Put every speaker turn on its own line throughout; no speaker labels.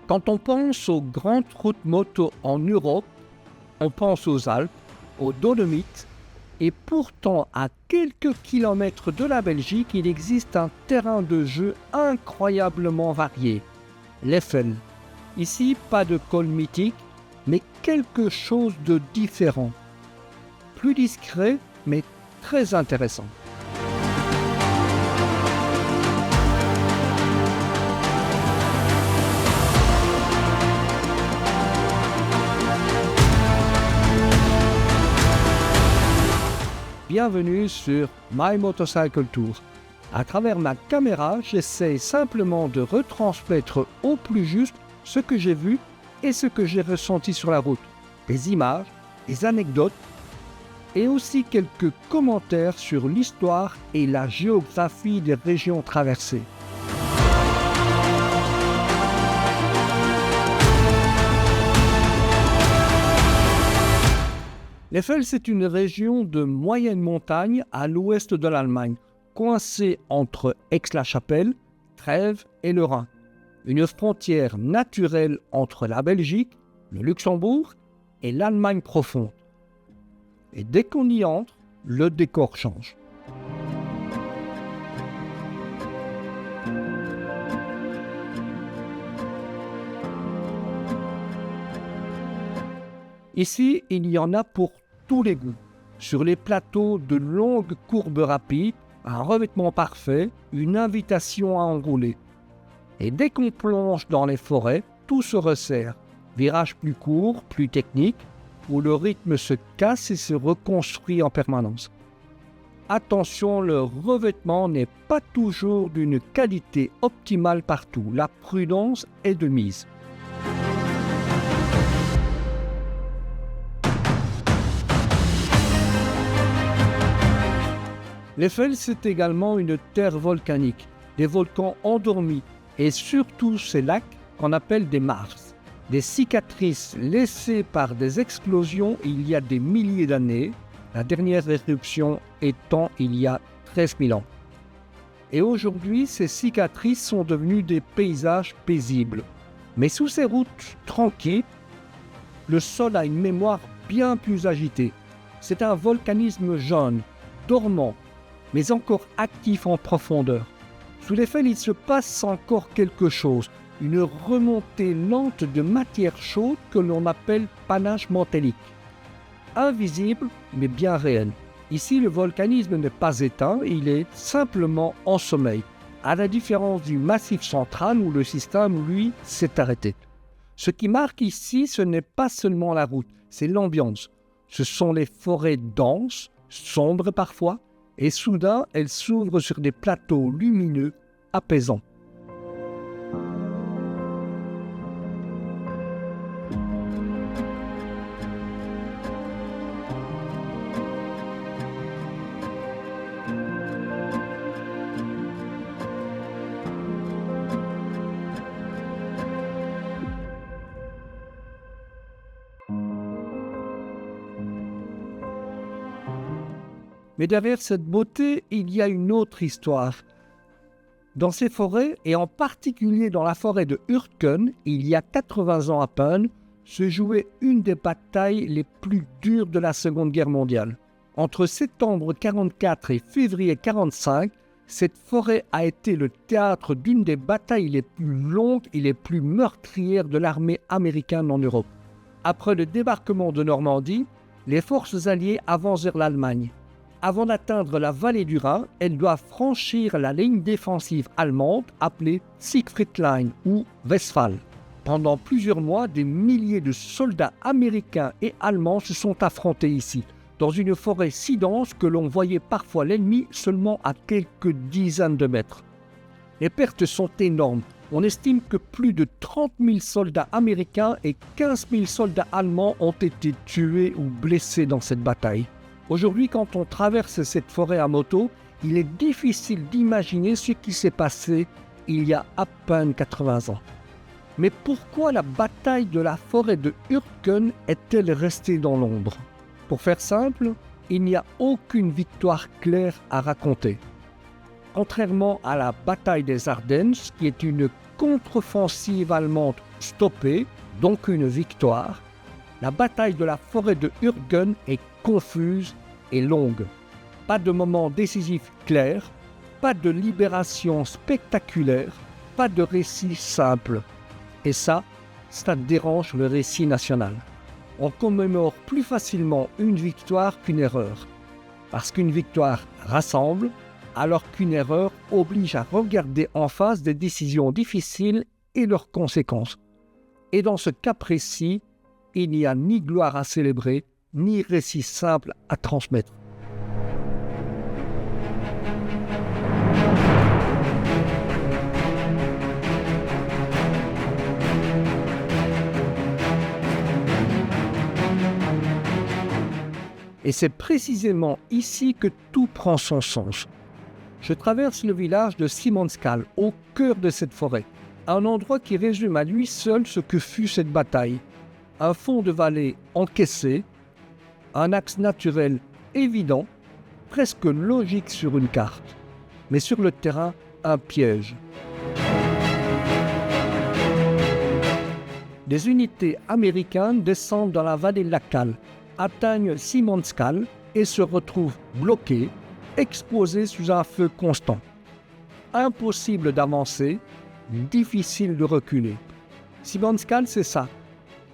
Quand on pense aux grandes routes moto en Europe, on pense aux Alpes, aux Dolomites, et pourtant à quelques kilomètres de la Belgique, il existe un terrain de jeu incroyablement varié, l'Eiffel. Ici, pas de col mythique, mais quelque chose de différent. Plus discret, mais très intéressant. Bienvenue sur My Motorcycle Tour. À travers ma caméra, j'essaie simplement de retransmettre au plus juste ce que j'ai vu et ce que j'ai ressenti sur la route. Des images, des anecdotes et aussi quelques commentaires sur l'histoire et la géographie des régions traversées. L'Eifel, c'est une région de moyenne montagne à l'ouest de l'Allemagne, coincée entre Aix-la-Chapelle, Trèves et le Rhin. Une frontière naturelle entre la Belgique, le Luxembourg et l'Allemagne profonde. Et dès qu'on y entre, le décor change. Ici, il y en a pour tous les goûts. Sur les plateaux, de longues courbes rapides, un revêtement parfait, une invitation à enrouler. Et dès qu'on plonge dans les forêts, tout se resserre. Virages plus courts, plus techniques, où le rythme se casse et se reconstruit en permanence. Attention, le revêtement n'est pas toujours d'une qualité optimale partout. La prudence est de mise. L'Eifel, c'est également une terre volcanique, des volcans endormis et surtout ces lacs qu'on appelle des mars, des cicatrices laissées par des explosions il y a des milliers d'années, la dernière éruption étant il y a 13 000 ans. Et aujourd'hui, ces cicatrices sont devenues des paysages paisibles. Mais sous ces routes tranquilles, le sol a une mémoire bien plus agitée. C'est un volcanisme jeune, dormant, mais encore actif en profondeur. Sous l'Eifel, il se passe encore quelque chose, une remontée lente de matière chaude que l'on appelle panache mantélique. Invisible, mais bien réel. Ici, le volcanisme n'est pas éteint, il est simplement en sommeil, à la différence du Massif central où le système, lui, s'est arrêté. Ce qui marque ici, ce n'est pas seulement la route, c'est l'ambiance. Ce sont les forêts denses, sombres parfois, et soudain, elle s'ouvre sur des plateaux lumineux, apaisants. Mais derrière cette beauté, il y a une autre histoire. Dans ces forêts, et en particulier dans la forêt de Hürtgen, il y a 80 ans à peine, se jouait une des batailles les plus dures de la Seconde Guerre mondiale. Entre septembre 1944 et février 1945, cette forêt a été le théâtre d'une des batailles les plus longues et les plus meurtrières de l'armée américaine en Europe. Après le débarquement de Normandie, les forces alliées avancent vers l'Allemagne. Avant d'atteindre la vallée du Rhin, elles doivent franchir la ligne défensive allemande appelée Siegfried-Line ou Westphal. Pendant plusieurs mois, des milliers de soldats américains et allemands se sont affrontés ici, dans une forêt si dense que l'on voyait parfois l'ennemi seulement à quelques dizaines de mètres. Les pertes sont énormes. On estime que plus de 30 000 soldats américains et 15 000 soldats allemands ont été tués ou blessés dans cette bataille. Aujourd'hui, quand on traverse cette forêt à moto, il est difficile d'imaginer ce qui s'est passé il y a à peine 80 ans. Mais pourquoi la bataille de la forêt de Hürtgen est-elle restée dans l'ombre ? Pour faire simple, il n'y a aucune victoire claire à raconter. Contrairement à la bataille des Ardennes, qui est une contre-offensive allemande stoppée, donc une victoire. La bataille de la forêt de Hürtgen est confuse et longue. Pas de moment décisif clair, pas de libération spectaculaire, pas de récit simple. Et ça dérange le récit national. On commémore plus facilement une victoire qu'une erreur. Parce qu'une victoire rassemble, alors qu'une erreur oblige à regarder en face des décisions difficiles et leurs conséquences. Et dans ce cas précis, il n'y a ni gloire à célébrer, ni récit simple à transmettre. Et c'est précisément ici que tout prend son sens. Je traverse le village de Simonskal, au cœur de cette forêt. Un endroit qui résume à lui seul ce que fut cette bataille. Un fond de vallée encaissé, un axe naturel évident, presque logique sur une carte. Mais sur le terrain, un piège. Des unités américaines descendent dans la vallée lacale, atteignent Simonskal et se retrouvent bloquées, exposées sous un feu constant. Impossible d'avancer, difficile de reculer. Simonskal, c'est ça.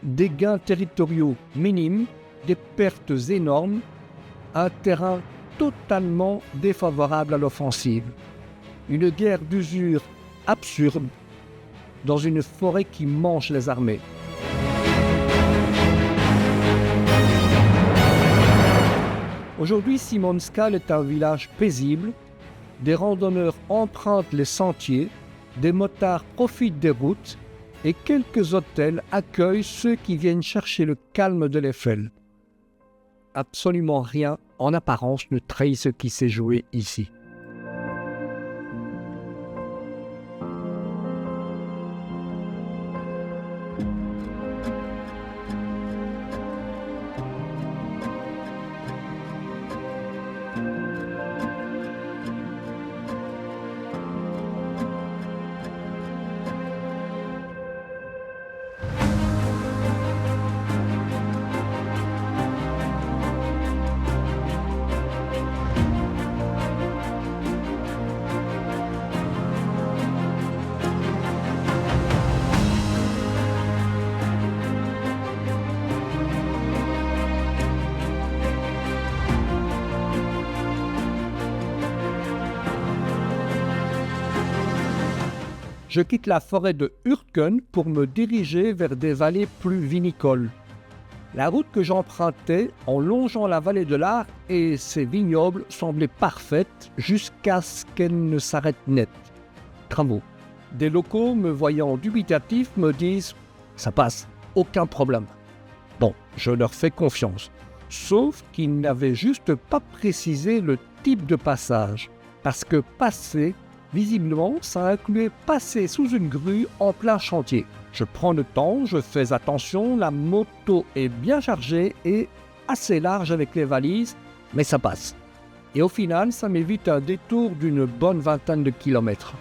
Des gains territoriaux minimes, des pertes énormes, un terrain totalement défavorable à l'offensive. Une guerre d'usure absurde dans une forêt qui mange les armées. Aujourd'hui, Simonskal est un village paisible. Des randonneurs empruntent les sentiers, des motards profitent des routes et quelques hôtels accueillent ceux qui viennent chercher le calme de l'Eiffel. Absolument rien, en apparence, ne trahit ce qui s'est joué ici. Je quitte la forêt de Hürtgen pour me diriger vers des vallées plus vinicoles. La route que j'empruntais en longeant la vallée de l'Arc et ses vignobles semblait parfaite jusqu'à ce qu'elle ne s'arrête net. Travaux. Des locaux, me voyant dubitatif, me disent « ça passe, aucun problème ». Bon, je leur fais confiance. Sauf qu'ils n'avaient juste pas précisé le type de passage. Parce que passer, visiblement, ça incluait passer sous une grue en plein chantier. Je prends le temps, je fais attention, la moto est bien chargée et assez large avec les valises, mais ça passe. Et au final, ça m'évite un détour d'une bonne vingtaine de kilomètres.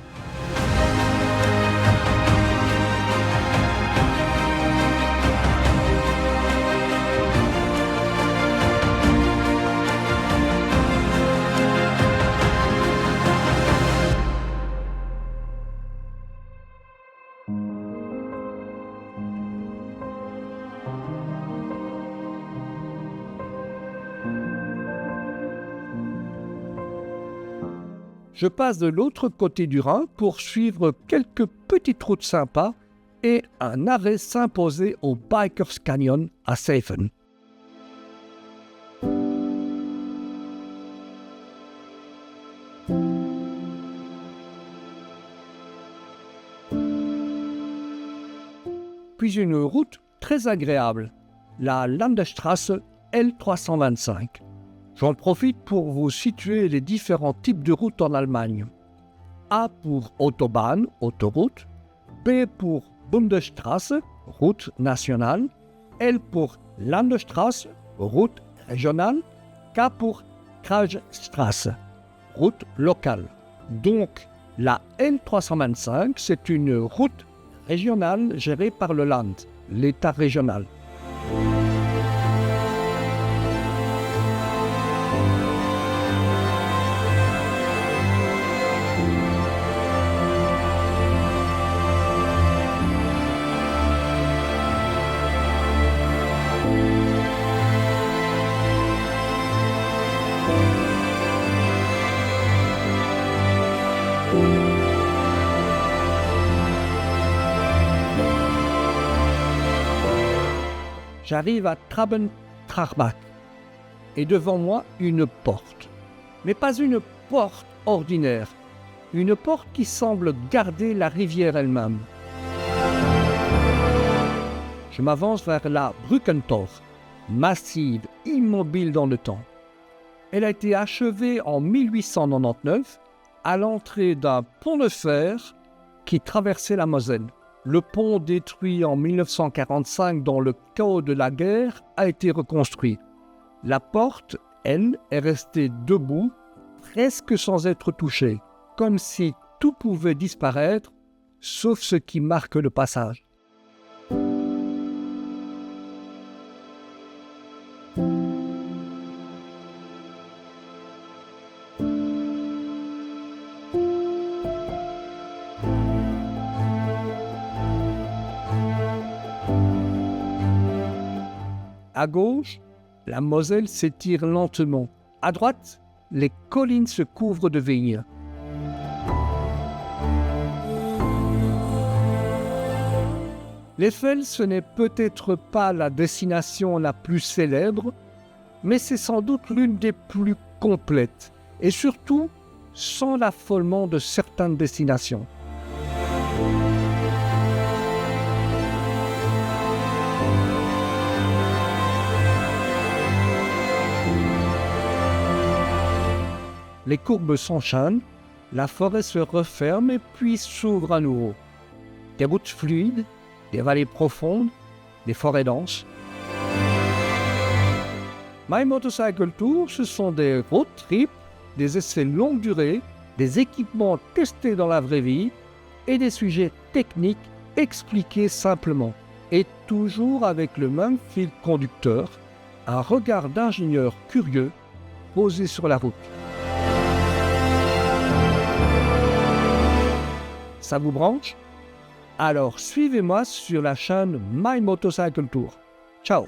Je passe de l'autre côté du Rhin pour suivre quelques petites routes sympas et un arrêt s'imposait au Bikers Canyon à Seifen. Puis une route très agréable, la Landesstraße L325. J'en profite pour vous situer les différents types de routes en Allemagne. A pour Autobahn, autoroute, B pour Bundesstraße, route nationale, L pour Landesstraße, route régionale, K pour Kreisstraße, route locale. Donc, la L325, c'est une route régionale gérée par le Land, l'État régional. J'arrive à Traben-Trarbach et devant moi une porte. Mais pas une porte ordinaire, une porte qui semble garder la rivière elle-même. Je m'avance vers la Brückentor, massive, immobile dans le temps. Elle a été achevée en 1899 à l'entrée d'un pont de fer qui traversait la Moselle. Le pont détruit en 1945 dans le chaos de la guerre a été reconstruit. La porte, elle, est restée debout, presque sans être touchée, comme si tout pouvait disparaître, sauf ce qui marque le passage. À gauche, la Moselle s'étire lentement. À droite, les collines se couvrent de vignes. L'Eiffel, ce n'est peut-être pas la destination la plus célèbre, mais c'est sans doute l'une des plus complètes, et surtout sans l'affolement de certaines destinations. Les courbes s'enchaînent, la forêt se referme et puis s'ouvre à nouveau. Des routes fluides, des vallées profondes, des forêts denses. My Motorcycle Tour, ce sont des road trips, des essais longue durée, des équipements testés dans la vraie vie et des sujets techniques expliqués simplement. Et toujours avec le même fil conducteur, un regard d'ingénieur curieux posé sur la route. Ça vous branche? Alors suivez-moi sur la chaîne My Motorcycle Tour. Ciao!